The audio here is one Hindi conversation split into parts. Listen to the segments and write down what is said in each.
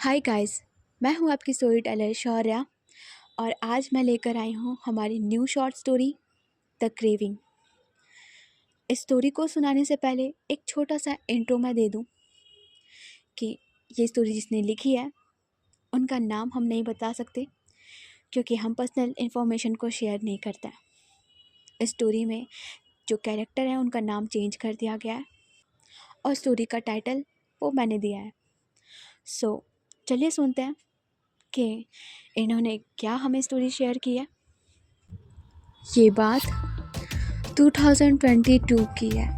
Hi guys. मैं हूं आपकी स्टोरी टेलर शौर्या और आज मैं लेकर आई हूं हमारी new short story the craving. इस स्टोरी को सुनाने से पहले एक छोटा सा इंट्रो मैं दे दूं कि ये स्टोरी जिसने लिखी है उनका नाम हम नहीं बता सकते क्योंकि हम पर्सनल इन्फॉर्मेशन को शेयर नहीं करते हैं। इस स्टोरी में जो कैरेक्टर है उनका नाम चेंज कर दिया गया है और स्टोरी का टाइटल वो मैंने दिया है। सो चलिए सुनते हैं कि इन्होंने क्या हमें स्टोरी शेयर की है। ये बात 2022 की है।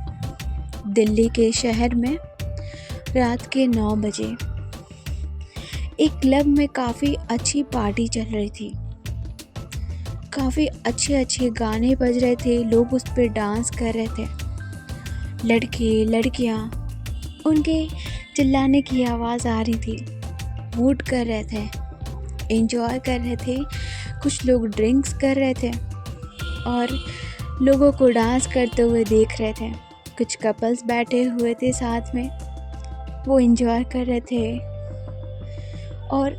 दिल्ली के शहर में रात के 9 बजे एक क्लब में काफ़ी अच्छी पार्टी चल रही थी। काफ़ी अच्छे गाने बज रहे थे, लोग उस पर डांस कर रहे थे। लड़के लड़कियां उनके चिल्लाने की आवाज़ आ रही थी, मूड कर रहे थे, एंजॉय कर रहे थे। कुछ लोग ड्रिंक्स कर रहे थे और लोगों को डांस करते हुए देख रहे थे। कुछ कपल्स बैठे हुए थे साथ में, वो एंजॉय कर रहे थे। और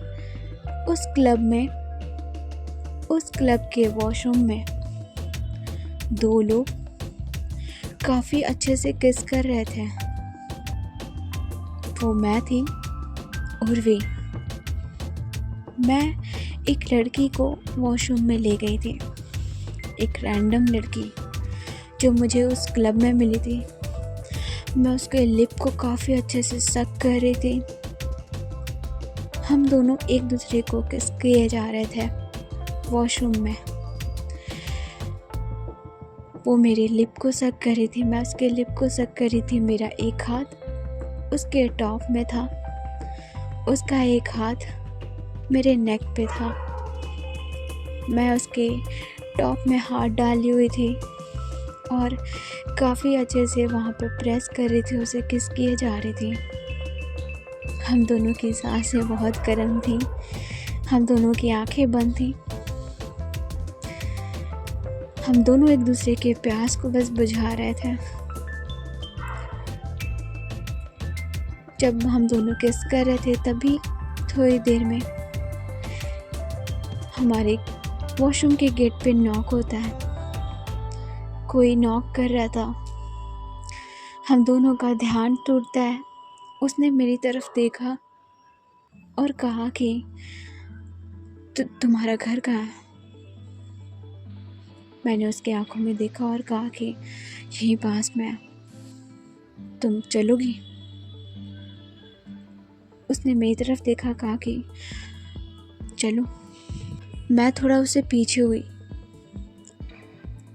उस क्लब के वॉशरूम में दो लोग काफ़ी अच्छे से किस कर रहे थे। वो मैं थी और मैं एक लड़की को वॉशरूम में ले गई थी। एक रैंडम लड़की जो मुझे उस क्लब में मिली थी। मैं उसके लिप को काफ़ी अच्छे से सक कर रही थी। हम दोनों एक दूसरे को किस किए जा रहे थे वॉशरूम में। वो मेरे लिप को सक कर रही थी, मैं उसके लिप को सक कर रही थी। मेरा एक हाथ उसके टॉप में था, उसका एक हाथ मेरे नेक पे था। मैं उसके टॉप में हाथ डाली हुई थी और काफ़ी अच्छे से वहाँ पे प्रेस कर रही थी, उसे किस किए जा रही थी। हम दोनों की सांसें बहुत गर्म थी, हम दोनों की आंखें बंद थी। हम दोनों एक दूसरे के प्यास को बस बुझा रहे थे। जब हम दोनों किस कर रहे थे तभी थोड़ी देर में हमारे वॉशरूम के गेट पे नॉक होता है। कोई नॉक कर रहा था। हम दोनों का ध्यान टूटता है। उसने मेरी तरफ देखा और कहा कि तुम्हारा घर कहाँ है? मैंने उसके आंखों में देखा और कहा कि यहीं पास में है, तुम चलोगी? उसने मेरी तरफ देखा, कहा कि चलो। मैं थोड़ा उससे पीछे हुई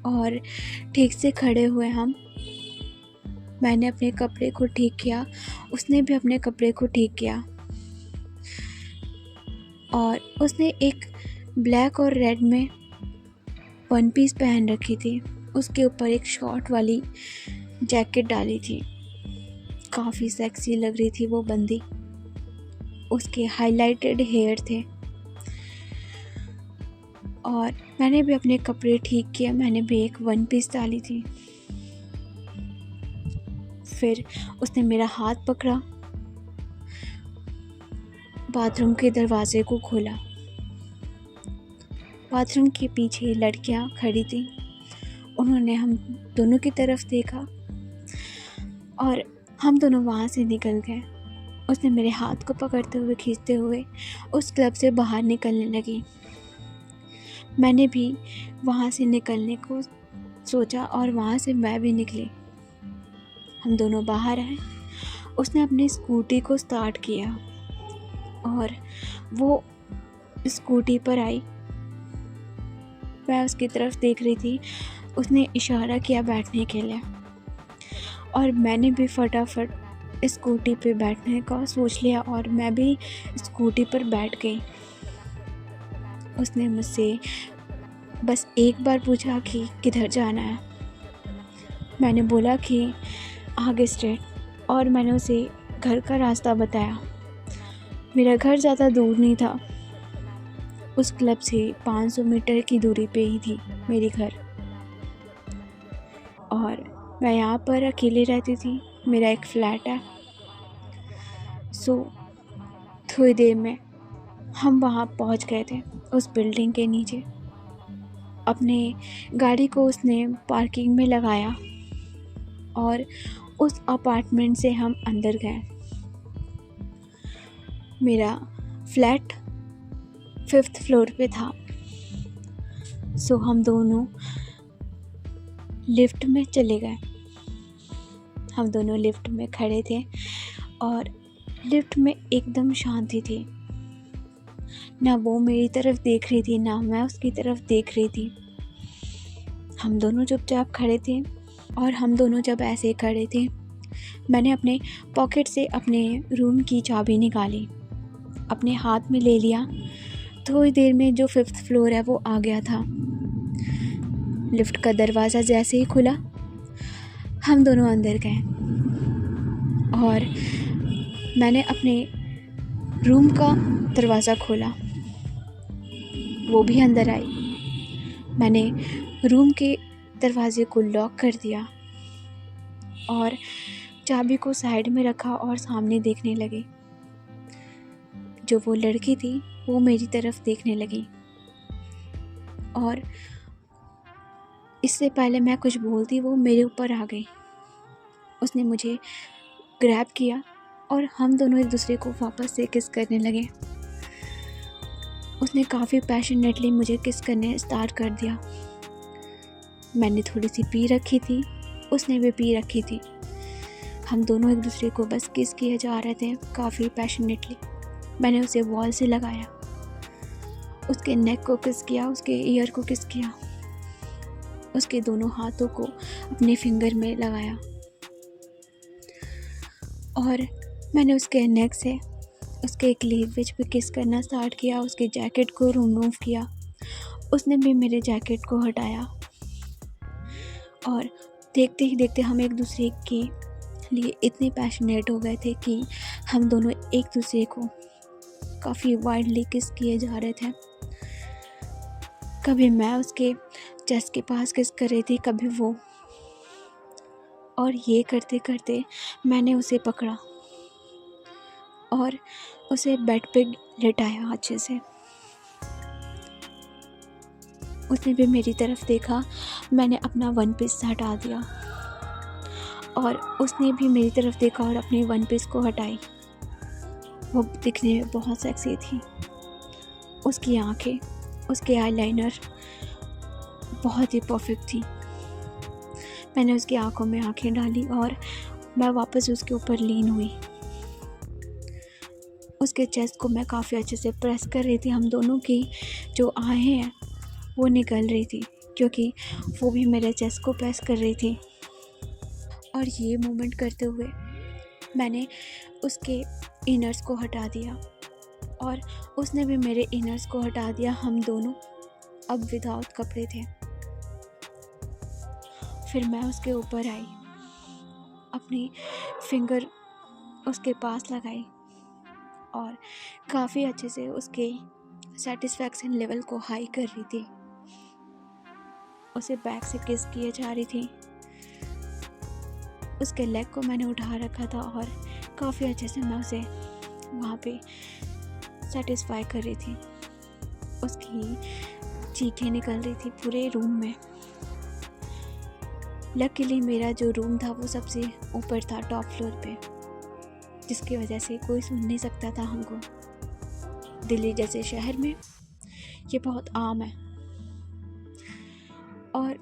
और ठीक से खड़े हुए हम। मैंने अपने कपड़े को ठीक किया, उसने भी अपने कपड़े को ठीक किया और उसने एक ब्लैक और रेड में वन पीस पहन रखी थी। उसके ऊपर एक शॉर्ट वाली जैकेट डाली थी। काफ़ी सेक्सी लग रही थी वो बंदी। उसके हाइलाइटेड हेयर थे और मैंने भी अपने कपड़े ठीक किए। मैंने भी एक वन पीस डाली थी। फिर उसने मेरा हाथ पकड़ा, बाथरूम के दरवाजे को खोला। बाथरूम के पीछे लड़कियां खड़ी थी। उन्होंने हम दोनों की तरफ देखा और हम दोनों वहाँ से निकल गए। उसने मेरे हाथ को पकड़ते हुए खींचते हुए उस क्लब से बाहर निकलने लगी। मैंने भी वहाँ से निकलने को सोचा और वहाँ से मैं भी निकली। हम दोनों बाहर आए। उसने अपनी स्कूटी को स्टार्ट किया और वो स्कूटी पर आई। मैं उसकी तरफ देख रही थी। उसने इशारा किया बैठने के लिए और मैंने भी फटाफट स्कूटी पे बैठने का सोच लिया और मैं भी स्कूटी पर बैठ गई। उसने मुझसे बस एक बार पूछा कि किधर जाना है। मैंने बोला कि आगे स्ट्रेट और मैंने उसे घर का रास्ता बताया। मेरा घर ज़्यादा दूर नहीं था, उस क्लब से 500 मीटर की दूरी पे ही थी मेरी घर और मैं यहाँ पर अकेले रहती थी। मेरा एक फ्लैट है। थोड़ी देर में हम वहाँ पहुँच गए थे, उस बिल्डिंग के नीचे। अपने गाड़ी को उसने पार्किंग में लगाया और उस अपार्टमेंट से हम अंदर गए। मेरा फ्लैट 5th फ्लोर पे था। सो हम दोनों लिफ्ट में चले गए। हम दोनों लिफ्ट में खड़े थे और लिफ्ट में एकदम शांति थी। ना वो मेरी तरफ देख रही थी, ना मैं उसकी तरफ देख रही थी। हम दोनों चुपचाप खड़े थे और हम दोनों जब ऐसे खड़े थे, मैंने अपने पॉकेट से अपने रूम की चाबी निकाली, अपने हाथ में ले लिया। थोड़ी देर में जो 5th फ्लोर है वो आ गया था। लिफ्ट का दरवाज़ा जैसे ही खुला, हम दोनों अंदर गए और मैंने अपने रूम का दरवाज़ा खोला। वो भी अंदर आई। मैंने रूम के दरवाज़े को लॉक कर दिया और चाबी को साइड में रखा और सामने देखने लगी। जो वो लड़की थी वो मेरी तरफ देखने लगी और इससे पहले मैं कुछ बोलती वो मेरे ऊपर आ गई। उसने मुझे ग्रैब किया और हम दोनों एक दूसरे को वापस से किस करने लगे। उसने काफ़ी पैशनेटली मुझे किस करने स्टार्ट कर दिया। मैंने थोड़ी सी पी रखी थी, उसने भी पी रखी थी। हम दोनों एक दूसरे को बस किस किए जा रहे थे काफ़ी पैशनेटली। मैंने उसे वॉल से लगाया, उसके नेक को किस किया, उसके ईयर को किस किया, उसके दोनों हाथों को अपने फिंगर में लगाया और मैंने उसके नेक से उसके क्लीवेज पे किस करना स्टार्ट किया। उसके जैकेट को रिमूव किया, उसने भी मेरे जैकेट को हटाया और देखते ही देखते हम एक दूसरे के लिए इतने पैशनेट हो गए थे कि हम दोनों एक दूसरे को काफ़ी वाइडली किस किए जा रहे थे। कभी मैं उसके चेस्ट के पास किस कर रही थी, कभी वो, और ये करते करते मैंने उसे पकड़ा और उसे बेड पे लेटाया अच्छे से। उसने भी मेरी तरफ देखा। मैंने अपना वन पीस हटा दिया और उसने भी मेरी तरफ देखा और अपनी वन पीस को हटाई। वो दिखने में बहुत सेक्सी थी। उसकी आंखें, उसके आईलाइनर बहुत ही परफेक्ट थी। मैंने उसकी आंखों में आंखें डाली और मैं वापस उसके ऊपर लीन हुई। उसके चेस्ट को मैं काफ़ी अच्छे से प्रेस कर रही थी। हम दोनों की जो आहें हैं वो निकल रही थी क्योंकि वो भी मेरे चेस्ट को प्रेस कर रही थी। और ये मूवमेंट करते हुए मैंने उसके इनर्स को हटा दिया और उसने भी मेरे इनर्स को हटा दिया। हम दोनों अब विदाउट कपड़े थे। फिर मैं उसके ऊपर आई, अपनी फिंगर उसके पास लगाई और काफ़ी अच्छे से उसके सेटिस्फैक्शन लेवल को हाई कर रही थी। उसे बैक से किस किए जा रही थी। उसके लेग को मैंने उठा रखा था और काफ़ी अच्छे से मैं उसे वहाँ पे सेटिस्फाई कर रही थी। उसकी चीखें निकल रही थी पूरे रूम में। लकीली मेरा जो रूम था वो सबसे ऊपर था, टॉप फ्लोर पे, जिसकी वजह से कोई सुन नहीं सकता था हमको। दिल्ली जैसे शहर में ये बहुत आम है। और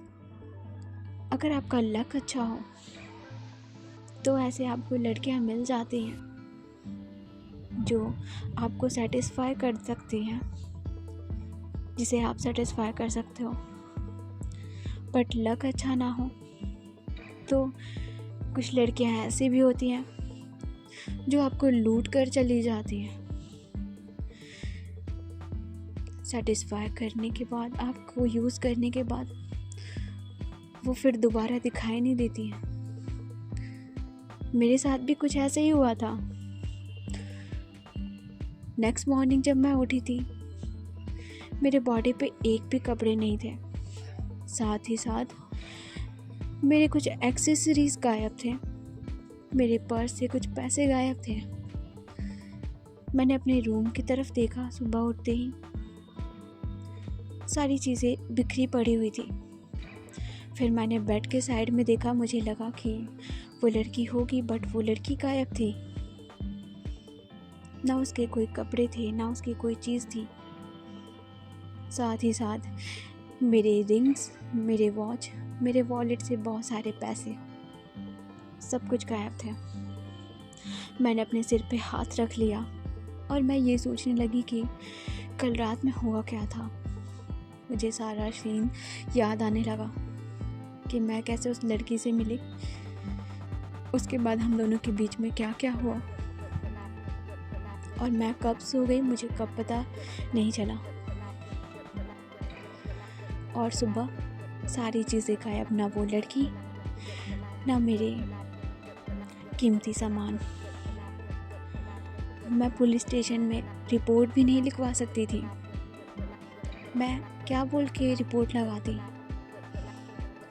अगर आपका लक अच्छा हो तो ऐसे आपको लड़कियां मिल जाती हैं जो आपको सेटिस्फाई कर सकती हैं, जिसे आप सेटिस्फाई कर सकते हो। बट लक अच्छा ना हो तो कुछ लड़कियां ऐसी भी होती हैं जो आपको लूट कर चली जाती हैं। सेटिस्फाई करने के बाद, आपको यूज़ करने के बाद वो फिर दोबारा दिखाई नहीं देती हैं। मेरे साथ भी कुछ ऐसे ही हुआ था। नेक्स्ट मॉर्निंग जब मैं उठी थी, मेरे बॉडी पे एक भी कपड़े नहीं थे। साथ ही साथ मेरे कुछ एक्सेसरीज गायब थे। मेरे पर्स से कुछ पैसे गायब थे। मैंने अपने रूम की तरफ देखा। सुबह उठते ही सारी चीज़ें बिखरी पड़ी हुई थी। फिर मैंने बेड के साइड में देखा। मुझे लगा कि वो लड़की होगी, बट वो लड़की गायब थी। ना उसके कोई कपड़े थे, ना उसकी कोई चीज़ थी। साथ ही साथ मेरे रिंग्स, मेरे वॉच, मेरे वॉलेट से बहुत सारे पैसे, सब कुछ गायब थे। मैंने अपने सिर पे हाथ रख लिया और मैं ये सोचने लगी कि कल रात में हुआ क्या था। मुझे सारा सीन याद आने लगा कि मैं कैसे उस लड़की से मिली, उसके बाद हम दोनों के बीच में क्या क्या हुआ, और मैं कब सो गई मुझे कब पता नहीं चला। और सुबह सारी चीज़ें गायब, ना वो लड़की, ना मेरे कीमती सामान। मैं पुलिस स्टेशन में रिपोर्ट भी नहीं लिखवा सकती थी। मैं क्या बोल के रिपोर्ट लगाती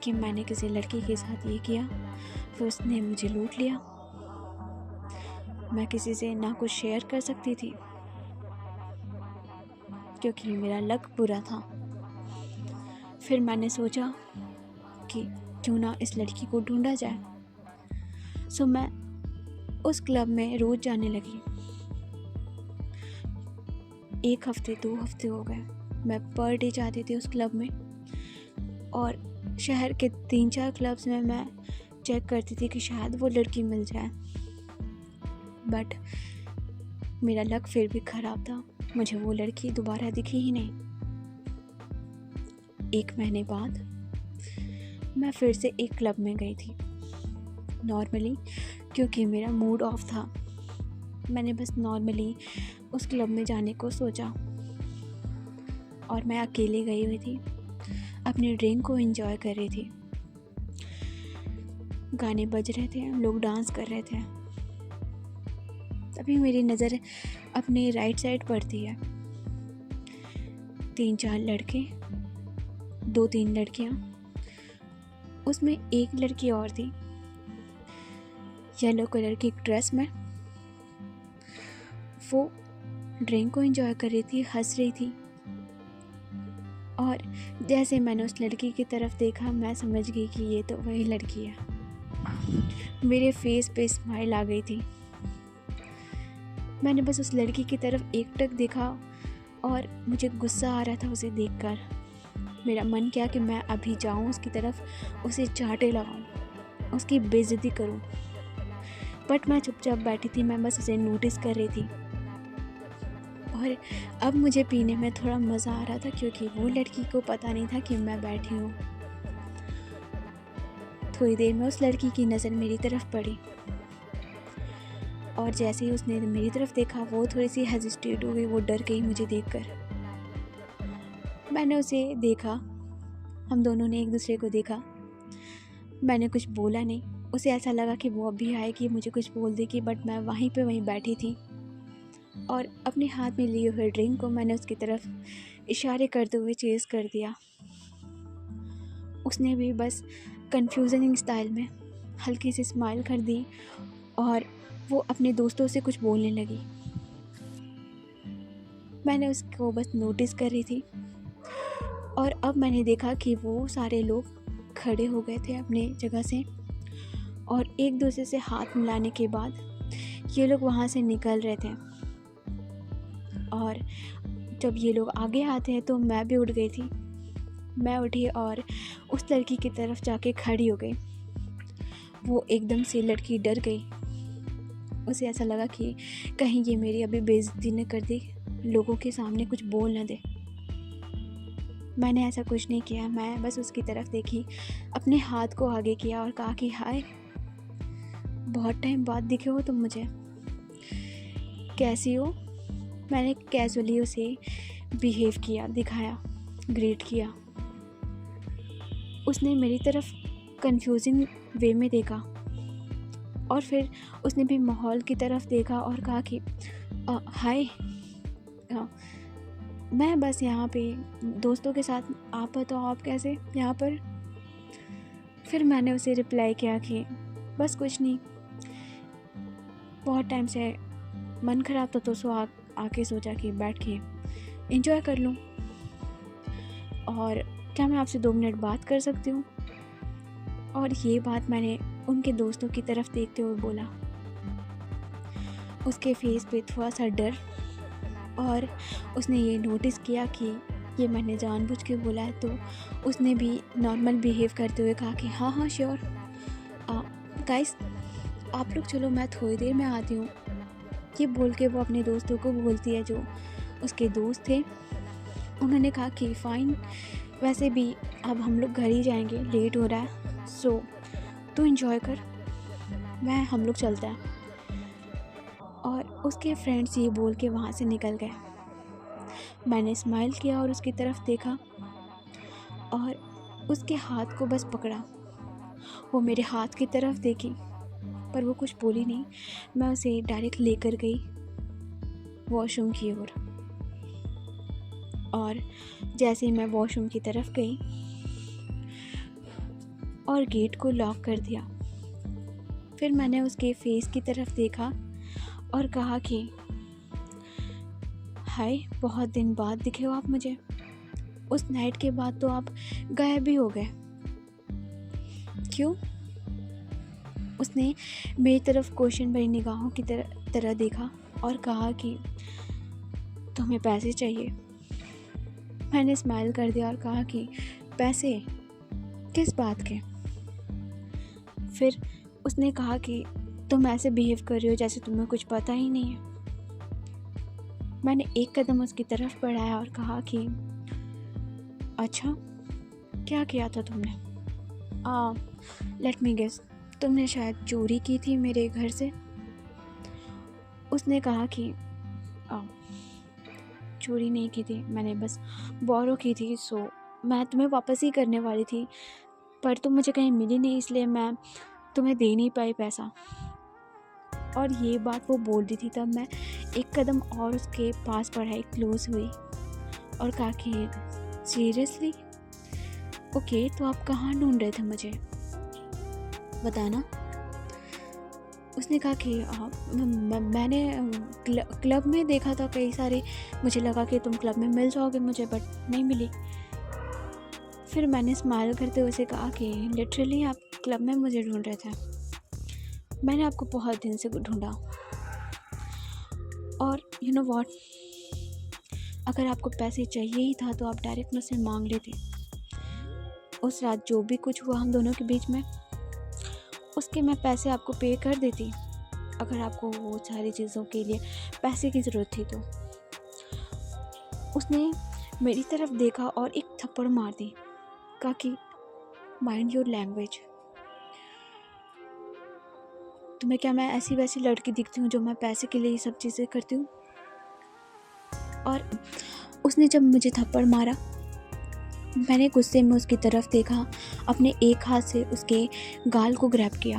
कि मैंने किसी लड़की के साथ ये किया, फिर उसने मुझे लूट लिया। मैं किसी से ना कुछ शेयर कर सकती थी क्योंकि मेरा लक बुरा था। फिर मैंने सोचा कि क्यों ना इस लड़की को ढूंढा जाए। सो मैं उस क्लब में रोज़ जाने लगी। 1 हफ्ते 2 हफ्ते हो गए। मैं पर डे जाती थी उस क्लब में, और शहर के 3-4 क्लब्स में मैं चेक करती थी कि शायद वो लड़की मिल जाए, बट मेरा लक फिर भी ख़राब था। मुझे वो लड़की दोबारा दिखी ही नहीं। 1 महीने बाद मैं फिर से एक क्लब में गई थी नॉर्मली, क्योंकि मेरा मूड ऑफ था। मैंने बस नॉर्मली उस क्लब में जाने को सोचा, और मैं अकेले गई हुई थी, अपनी ड्रिंक को एंजॉय कर रही थी। गाने बज रहे थे, लोग डांस कर रहे थे। तभी मेरी नज़र अपने राइट साइड पड़ती है। 3-4 लड़के, 2-3 लड़कियाँ, उसमें एक लड़की और थी येलो कलर की ड्रेस में। वो ड्रिंक को एंजॉय कर रही थी, हंस रही थी, और जैसे मैंने उस लड़की की तरफ देखा मैं समझ गई कि ये तो वही लड़की है। मेरे फेस पे स्माइल आ गई थी। मैंने बस उस लड़की की तरफ एकटक देखा और मुझे गुस्सा आ रहा था उसे देखकर। मेरा मन किया कि मैं अभी जाऊं उसकी तरफ, उसे चांटे लगाऊं, उसकी बेइज्जती करूं, बट मैं चुपचाप बैठी थी। मैं बस उसे नोटिस कर रही थी, और अब मुझे पीने में थोड़ा मज़ा आ रहा था क्योंकि वो लड़की को पता नहीं था कि मैं बैठी हूँ। थोड़ी देर में उस लड़की की नज़र मेरी तरफ पड़ी, और जैसे ही उसने मेरी तरफ देखा वो थोड़ी सी हेजिटेट हो गई, वो डर गई मुझे देखकर। मैंने उसे देखा, हम दोनों ने एक दूसरे को देखा। मैंने कुछ बोला नहीं। उसे ऐसा लगा कि वो अभी आएगी, मुझे कुछ बोल देगी, बट मैं वहीं बैठी थी, और अपने हाथ में लिए हुए ड्रिंक को मैंने उसकी तरफ इशारे करते हुए चेज़ कर दिया। उसने भी बस कन्फ्यूजनिंग स्टाइल में हल्की सी स्माइल कर दी, और वो अपने दोस्तों से कुछ बोलने लगी। मैंने उसको बस नोटिस कर रही थी, और अब मैंने देखा कि वो सारे लोग खड़े हो गए थे अपने जगह से, और एक दूसरे से हाथ मिलाने के बाद ये लोग वहाँ से निकल रहे थे। और जब ये लोग आगे आते हैं तो मैं भी उठ गई थी। मैं उठी और उस लड़की की तरफ जाके खड़ी हो गई। वो एकदम से लड़की डर गई। उसे ऐसा लगा कि कहीं ये मेरी अभी बेइज्जती न कर दे, लोगों के सामने कुछ बोल न दे। मैंने ऐसा कुछ नहीं किया। मैं बस उसकी तरफ देखी, अपने हाथ को आगे किया और कहा कि हाय, बहुत टाइम बाद दिखे हो तुम मुझे, कैसी हो। मैंने कैजुअली उसे बिहेव किया, दिखाया, ग्रीट किया। उसने मेरी तरफ कंफ्यूजिंग वे में देखा, और फिर उसने भी माहौल की तरफ देखा और कहा कि हाय, मैं बस यहाँ पे दोस्तों के साथ, आप बताओ आप कैसे यहाँ पर। फिर मैंने उसे रिप्लाई किया कि बस कुछ नहीं, बहुत टाइम से मन ख़राब था तो आके सोचा कि बैठ के एंजॉय कर लूँ। और क्या मैं आपसे 2 मिनट बात कर सकती हूँ? और ये बात मैंने उनके दोस्तों की तरफ देखते हुए बोला। उसके फेस पे थोड़ा सा डर, और उसने ये नोटिस किया कि ये मैंने जानबूझ के बोला है, तो उसने भी नॉर्मल बिहेव करते हुए कहा कि हाँ हाँ श्योर, गाइस आप लोग चलो, मैं थोड़ी देर में आती हूँ। ये बोल के वो अपने दोस्तों को बोलती है, जो उसके दोस्त थे। उन्होंने कहा कि फ़ाइन, वैसे भी अब हम लोग घर ही जाएंगे, लेट हो रहा है, सो तू एंजॉय कर, हम लोग चलते हैं। और उसके फ्रेंड्स ये बोल के वहाँ से निकल गए। मैंने स्माइल किया और उसकी तरफ देखा और उसके हाथ को बस पकड़ा। वो मेरे हाथ की तरफ देखी पर वो कुछ बोली नहीं। मैं उसे डायरेक्ट लेकर गई वॉशरूम की ओर, और जैसे ही मैं वॉशरूम की तरफ गई और गेट को लॉक कर दिया, फिर मैंने उसके फेस की तरफ देखा और कहा कि हाय, बहुत दिन बाद दिखे हो आप मुझे। उस नाइट के बाद तो आप गायब ही हो गए, क्यों? उसने मेरी तरफ क्वेश्चन भरी निगाहों की तरह देखा और कहा कि तुम्हें पैसे चाहिए। मैंने स्माइल कर दिया और कहा कि पैसे? किस बात के? फिर उसने कहा कि तुम ऐसे बिहेव कर रही हो जैसे तुम्हें कुछ पता ही नहीं है। मैंने एक कदम उसकी तरफ बढ़ाया और कहा कि अच्छा, क्या किया था तुमने? लेट मी गेस, तुमने शायद चोरी की थी मेरे घर से। उसने कहा कि चोरी नहीं की थी, मैंने बस बोरो की थी, सो मैं तुम्हें वापस ही करने वाली थी, पर तुम मुझे कहीं मिली नहीं, इसलिए मैं तुम्हें दे नहीं पाई पैसा। और ये बात वो बोल रही थी, तब मैं एक कदम और उसके पास बढ़ाई, क्लोज हुई और कहा कि सीरियसली? ओके, तो आप कहाँ ढूंढ रहे थे मुझे, बताना। उसने कहा कि मैंने क्लब में देखा था कई सारे, मुझे लगा कि तुम क्लब में मिल जाओगे मुझे, बट नहीं मिली। फिर मैंने स्माइल करते हुए उसे कहा कि लिटरली आप क्लब में मुझे ढूंढ रहे थे? मैंने आपको बहुत दिन से ढूंढा, और यू नो व्हाट, अगर आपको पैसे चाहिए ही था तो आप डायरेक्ट मुझसे मांग लेते। उस रात जो भी कुछ हुआ हम दोनों के बीच में, उसके मैं पैसे आपको पे कर देती, अगर आपको वो सारी चीज़ों के लिए पैसे की ज़रूरत थी तो। उसने मेरी तरफ देखा और एक थप्पड़ मार दी, कहा कि माइंड योर लैंग्वेज। तुम्हें क्या मैं ऐसी वैसी लड़की दिखती हूँ जो मैं पैसे के लिए ये सब चीज़ें करती हूँ? और उसने जब मुझे थप्पड़ मारा, मैंने गुस्से में उसकी तरफ देखा, अपने एक हाथ से उसके गाल को ग्रैब किया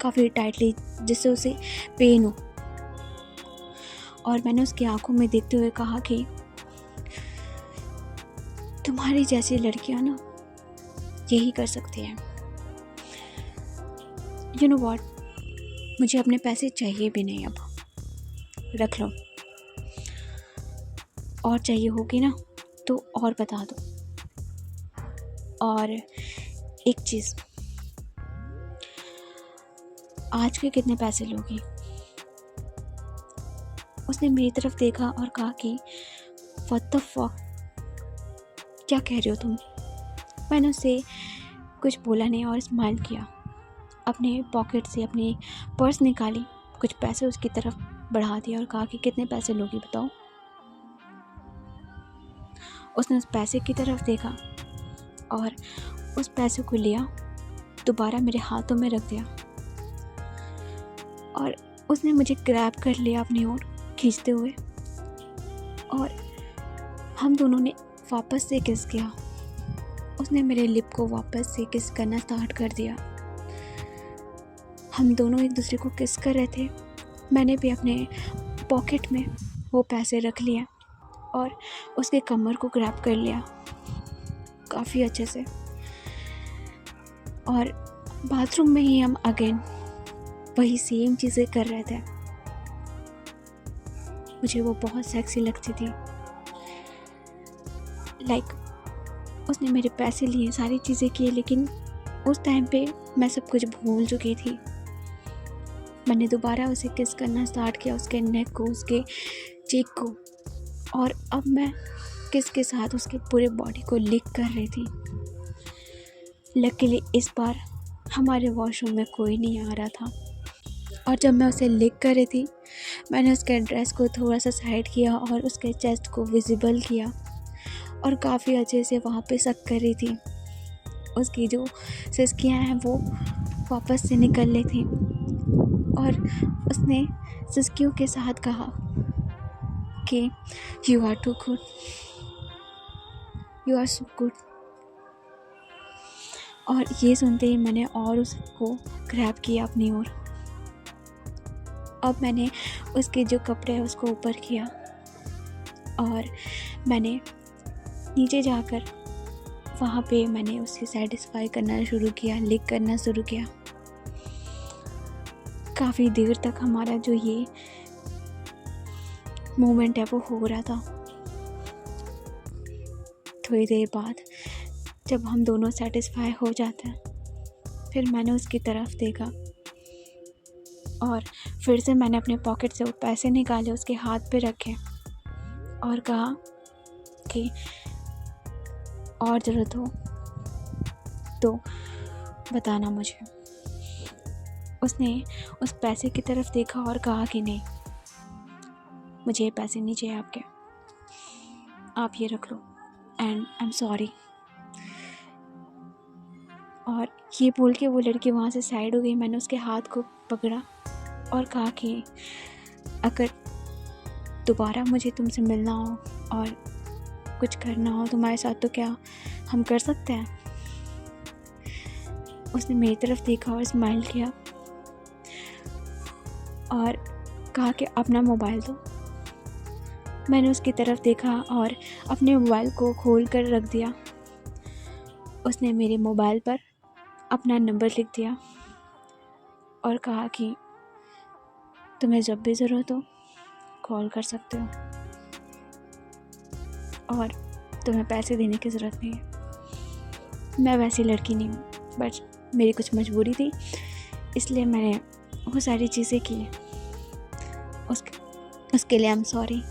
काफ़ी टाइटली, जिससे उसे पेन हो। और मैंने उसकी आंखों में देखते हुए कहा कि तुम्हारी जैसी लड़कियां ना यही कर सकती हैं। यू नो व्हाट, मुझे अपने पैसे चाहिए भी नहीं, अब रख लो, और चाहिए होगी ना तो और बता दो। और एक चीज़, आज के कितने पैसे लोगी? उसने मेरी तरफ देखा और कहा कि व्हाट द फक, क्या कह रहे हो तुम? मैंने उससे कुछ बोला नहीं और स्माइल किया। अपने पॉकेट से अपनी पर्स निकाली, कुछ पैसे उसकी तरफ बढ़ा दिया और कहा कि कितने पैसे लोगी बताओ। उसने उस पैसे की तरफ देखा और उस पैसे को लिया, दोबारा मेरे हाथों में रख दिया, और उसने मुझे ग्रैब कर लिया अपनी ओर खींचते हुए, और हम दोनों ने वापस से किस किया। उसने मेरे लिप को वापस से किस करना स्टार्ट कर दिया। हम दोनों एक दूसरे को किस कर रहे थे। मैंने भी अपने पॉकेट में वो पैसे रख लिए और उसके कमर को ग्रैब कर लिया काफ़ी अच्छे से, और बाथरूम में ही हम अगेन वही सेम चीज़ें कर रहे थे। मुझे वो बहुत सेक्सी लगती थी। उसने मेरे पैसे लिए, सारी चीज़ें की, लेकिन उस टाइम पे मैं सब कुछ भूल चुकी थी। मैंने दोबारा उसे किस करना स्टार्ट किया, उसके नेक को, उसके चीक को, और अब मैं किस के साथ उसके पूरे बॉडी को लिक कर रही थी। लकीली इस बार हमारे वॉशरूम में कोई नहीं आ रहा था, और जब मैं उसे लिक कर रही थी, मैंने उसके ड्रेस को थोड़ा सा साइड किया और उसके चेस्ट को विजिबल किया, और काफ़ी अच्छे से वहाँ पे सक कर रही थी। उसकी जो सिसकियाँ हैं वो वापस से निकल रही थी, और उसने सिसकियों के साथ कहा कि you are too good, you are so good. और ये सुनते ही मैंने और उसको ग्रैब किया अपनी ओर। अब मैंने उसके जो कपड़े हैं उसको ऊपर किया, और मैंने नीचे जाकर वहाँ पे मैंने उसे सेटिस्फाई करना शुरू किया, लिक करना शुरू किया। काफ़ी देर तक हमारा जो ये मोमेंट है वो हो रहा था। थोड़ी देर बाद जब हम दोनों सेटिस्फाई हो जाते हैं, फिर मैंने उसकी तरफ देखा, और फिर से मैंने अपने पॉकेट से वो पैसे निकाले, उसके हाथ पे रखे, और कहा कि और ज़रूरत हो तो बताना मुझे। उसने उस पैसे की तरफ देखा और कहा कि नहीं, मुझे ये पैसे नहीं चाहिए आपके, आप ये रख लो, एंड आई एम सॉरी। और ये बोल के वो लड़की वहाँ से साइड हो गई। मैंने उसके हाथ को पकड़ा और कहा कि अगर दोबारा मुझे तुमसे मिलना हो और कुछ करना हो तुम्हारे साथ, तो क्या हम कर सकते हैं? उसने मेरी तरफ देखा और स्माइल किया और कहा कि अपना मोबाइल दो। मैंने उसकी तरफ देखा और अपने मोबाइल को खोल कर रख दिया। उसने मेरे मोबाइल पर अपना नंबर लिख दिया और कहा कि तुम्हें जब भी ज़रूरत हो कॉल कर सकते हो, और तुम्हें पैसे देने की ज़रूरत नहीं है। मैं वैसी लड़की नहीं हूँ, बट मेरी कुछ मजबूरी थी, इसलिए मैंने वो सारी चीज़ें की। उसके लिए आई एम सॉरी।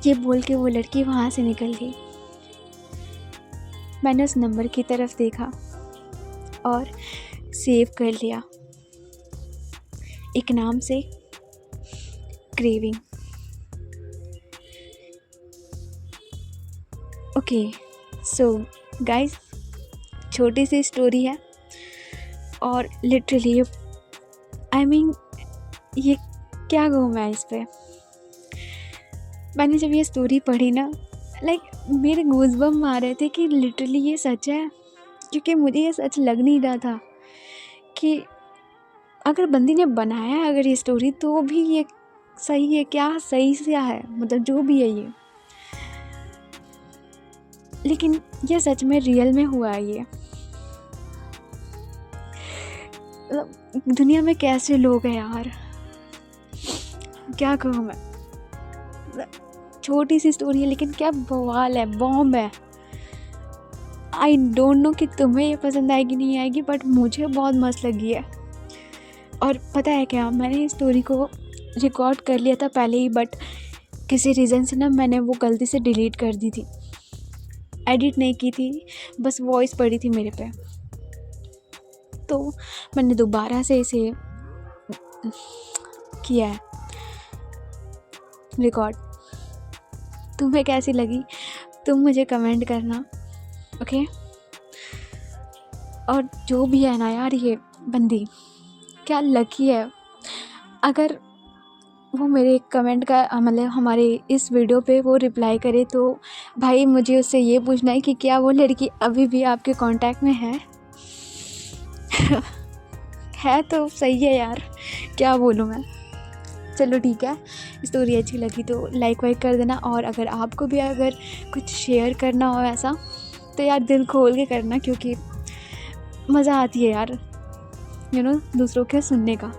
ये बोल के वो लड़की वहाँ से निकल गई। मैंने उस नंबर की तरफ देखा और सेव कर लिया, एक नाम से क्रेविंग। ओके, सो गाइस, छोटी सी स्टोरी है और लिटरली आई मीन ये क्या कहूँ मैं इस पे। मैंने जब ये स्टोरी पढ़ी ना, मेरे गूज़बम्प आ रहे थे कि लिटरली ये सच है, क्योंकि मुझे ये सच लग नहीं रहा था कि अगर बंदी ने बनाया है अगर ये स्टोरी, तो भी ये सही है क्या, सही से है, मतलब जो भी है ये, लेकिन ये सच में रियल में हुआ है। ये दुनिया में कैसे लोग हैं यार, क्या कहूँ मैं। छोटी सी स्टोरी है लेकिन क्या बवाल है, बॉम्ब है। आई डोंट नो कि तुम्हें ये पसंद आएगी नहीं आएगी, बट मुझे बहुत मस्त लगी है। और पता है क्या, मैंने इस स्टोरी को रिकॉर्ड कर लिया था पहले ही, बट किसी रीज़न से ना मैंने वो गलती से डिलीट कर दी थी। एडिट नहीं की थी, बस वॉइस पड़ी थी मेरे पे, तो मैंने दोबारा से इसे किया है रिकॉर्ड। तुम्हें कैसी लगी तुम मुझे कमेंट करना, ओके। और जो भी है ना यार, ये बंदी क्या लकी है, अगर वो मेरे कमेंट का मतलब हमारे इस वीडियो पे वो रिप्लाई करे, तो भाई मुझे उससे ये पूछना है कि क्या वो लड़की अभी भी आपके कांटेक्ट में है? है तो सही है यार, क्या बोलूँ मैं। चलो ठीक है, स्टोरी अच्छी लगी तो लाइक वाइक कर देना, और अगर आपको भी अगर कुछ शेयर करना हो ऐसा, तो यार दिल खोल के करना, क्योंकि मज़ा आती है यार दूसरों के सुनने का।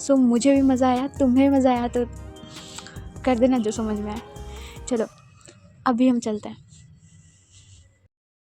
सो मुझे भी मज़ा आया, तुम्हें भी मज़ा आया तो कर देना जो समझ में आए। चलो अभी हम चलते हैं।